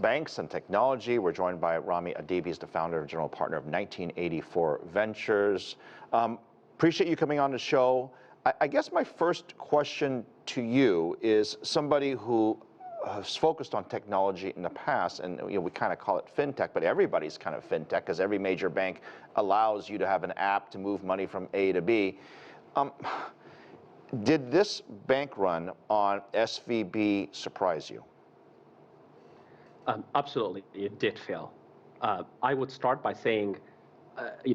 banks and technology. We're joined by Rami Adibi, he's the founder and general partner of 1984 Ventures. Appreciate you coming on the show. I guess my first question to you is somebody who has focused on technology in the past, and we kind of call it fintech, but everybody's kind of fintech because every major bank allows you to have an app to move money from A to B. Did this bank run on SVB surprise you? Absolutely, it did, Phil. I would start by saying,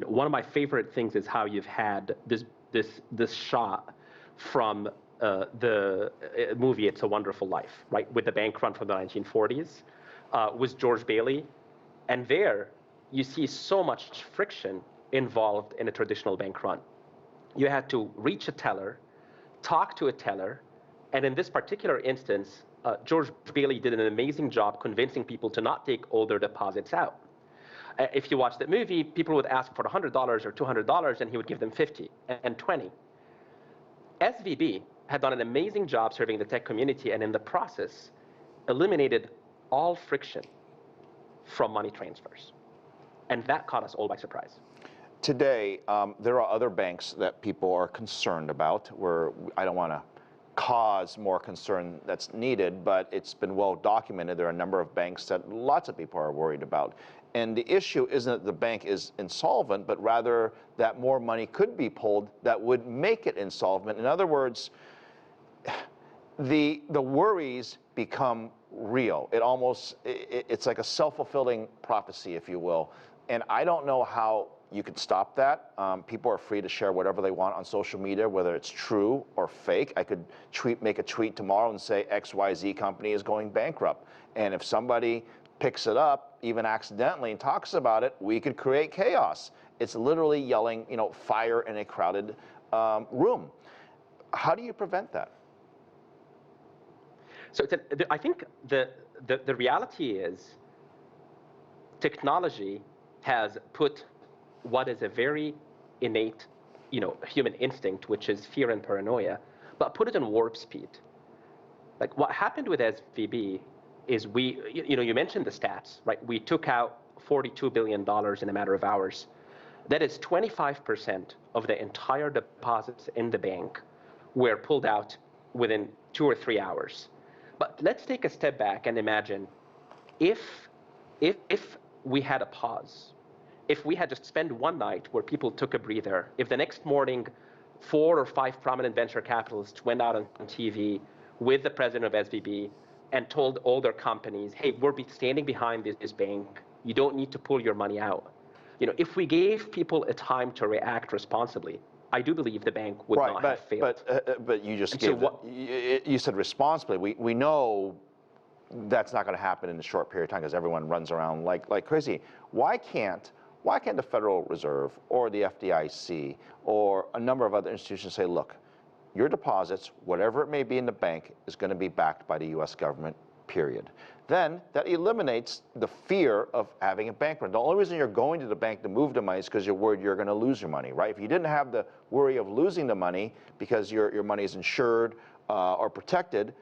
one of my favorite things is how you've had this shot from the movie It's a Wonderful Life, right? With the bank run from the 1940s, with George Bailey. And there, you see so much friction involved in a traditional bank run. You had to reach a teller, talk to a teller, and in this particular instance, George Bailey did an amazing job convincing people to not take all their deposits out. If you watch that movie, people would ask for $100 or $200, and he would give them 50 and 20. SVB had done an amazing job serving the tech community, and in the process, eliminated all friction from money transfers. And that caught us all by surprise. Today, there are other banks that people are concerned about, where I don't want to cause more concern that's needed, but it's been well documented. There are a number of banks that lots of people are worried about. And the issue isn't that the bank is insolvent, but rather that more money could be pulled that would make it insolvent. In other words, the worries become real. It's like a self-fulfilling prophecy, if you will. And I don't know how you could stop that. People are free to share whatever they want on social media, whether it's true or fake. I could make a tweet tomorrow and say XYZ company is going bankrupt. And if somebody picks it up, even accidentally, and talks about it, we could create chaos. It's literally yelling, fire in a crowded room. How do you prevent that? So I think the reality is technology has put what is a very innate, human instinct, which is fear and paranoia, but put it in warp speed. Like what happened with SVB is you mentioned the stats, right? We took out $42 billion in a matter of hours. That is 25% of the entire deposits in the bank were pulled out within 2 or 3 hours. But let's take a step back and imagine if we had a pause, if we had just spent one night where people took a breather, if the next morning 4 or 5 prominent venture capitalists went out on TV with the president of SVB and told all their companies, hey, we're standing behind this bank, you don't need to pull your money out. If we gave people a time to react responsibly, I do believe the bank would not have failed. But you just you said responsibly. We know that's not going to happen in a short period of time because everyone runs around like crazy. Why can't the Federal Reserve or the FDIC or a number of other institutions say, look, your deposits, whatever it may be in the bank, is going to be backed by the U.S. government, period. Then that eliminates the fear of having a bank run. The only reason you're going to the bank to move the money is because you're worried you're going to lose your money, right? If you didn't have the worry of losing the money because your money is insured or protected,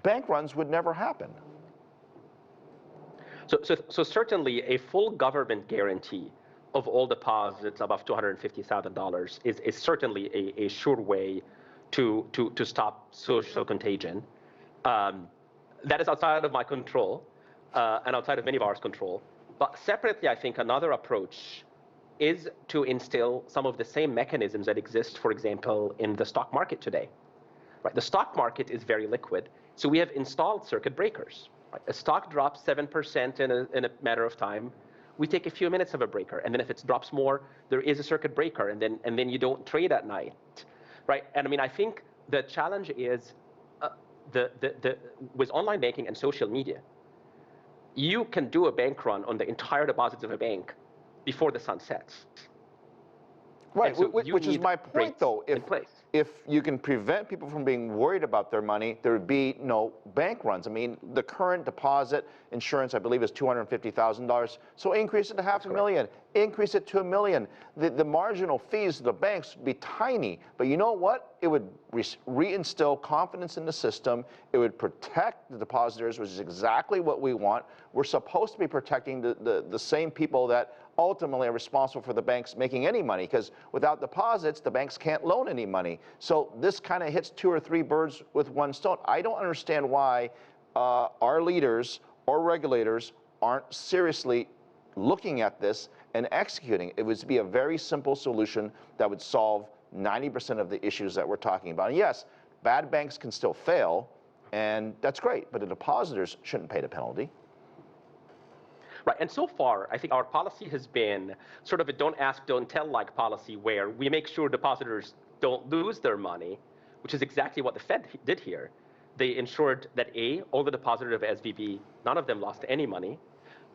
bank runs would never happen. So certainly a full government guarantee of all deposits above $250,000 is certainly a sure way to stop social contagion. That is outside of my control and outside of many of ours control. But separately, I think another approach is to instill some of the same mechanisms that exist, for example, in the stock market today. Right? The stock market is very liquid, so we have installed circuit breakers. Right? A stock drops 7% in a matter of time. We take a few minutes of a breaker, and then if it drops more, there is a circuit breaker, and then you don't trade at night. Right? And I think the challenge is with online banking and social media, you can do a bank run on the entire deposits of a bank before the sun sets. Right, so which is my point, though. If you can prevent people from being worried about their money, there would be no bank runs. The current deposit insurance, I believe, is $250,000. So increase it to $500,000. increase it to $1 million. The marginal fees to the banks would be tiny, but you know what? It would reinstill confidence in the system. It would protect the depositors, which is exactly what we want. We're supposed to be protecting the same people that ultimately are responsible for the banks making any money, because without deposits, the banks can't loan any money. So this kind of hits 2 or 3 birds with one stone. I don't understand why our leaders or regulators aren't seriously looking at this and executing. It would be a very simple solution that would solve 90% of the issues that we're talking about. And yes, bad banks can still fail, and that's great, but the depositors shouldn't pay the penalty. Right, and so far, I think our policy has been sort of a don't ask, don't tell like policy, where we make sure depositors don't lose their money, which is exactly what the Fed did here. They ensured that all the depositors of SVB, none of them lost any money,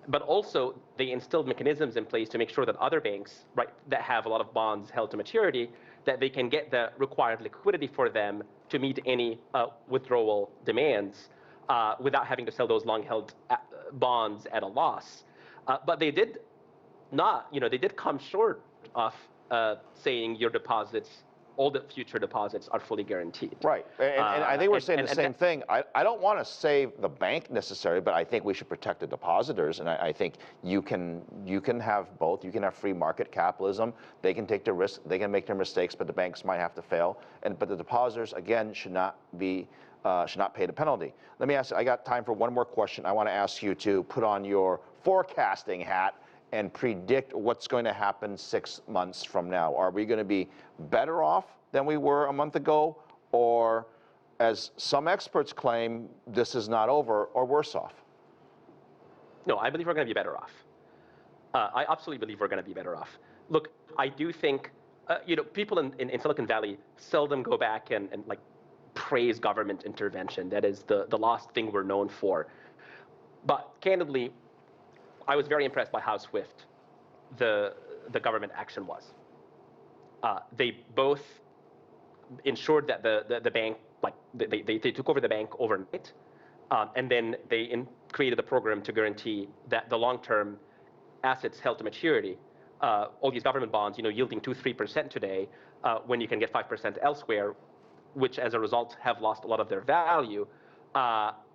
but also they instilled mechanisms in place to make sure that other banks, right, that have a lot of bonds held to maturity, that they can get the required liquidity for them to meet any withdrawal demands without having to sell those long-held bonds at a loss. But they did not, they did come short of saying your deposits, all the future deposits are fully guaranteed. Right, and I think we're saying the same thing. I don't want to save the bank necessarily, but I think we should protect the depositors, and I think you can have both. You can have free market capitalism. They can take the risk, they can make their mistakes, but the banks might have to fail. But the depositors, again, should not pay the penalty. Let me ask, I got time for one more question. I want to ask you to put on your forecasting hat and predict what's going to happen 6 months from now. Are we going to be better off than we were a month ago, or, as some experts claim, this is not over, or worse off? No, I believe we're going to be better off. I absolutely believe we're going to be better off. Look, I do think, people in Silicon Valley seldom go back and like praise government intervention. That is the last thing we're known for. But candidly, I was very impressed by how swift the government action was. They both ensured that the bank, like they took over the bank overnight, and then they created a program to guarantee that the long-term assets held to maturity, all these government bonds, yielding 2-3% today, when you can get 5% elsewhere, which as a result have lost a lot of their value,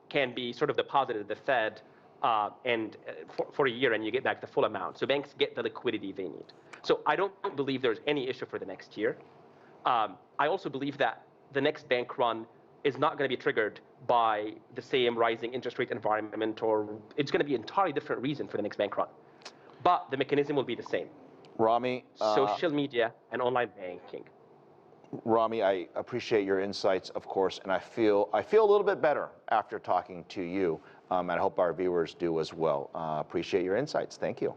can be sort of deposited at the Fed and for a year, and you get back the full amount. So banks get the liquidity they need. So I don't believe there's any issue for the next year. I also believe that the next bank run is not going to be triggered by the same rising interest rate environment, or it's going to be an entirely different reason for the next bank run. But the mechanism will be the same. Rami, social media and online banking. Rami, I appreciate your insights, of course, and I feel a little bit better after talking to you, and I hope our viewers do as well. Appreciate your insights. Thank you.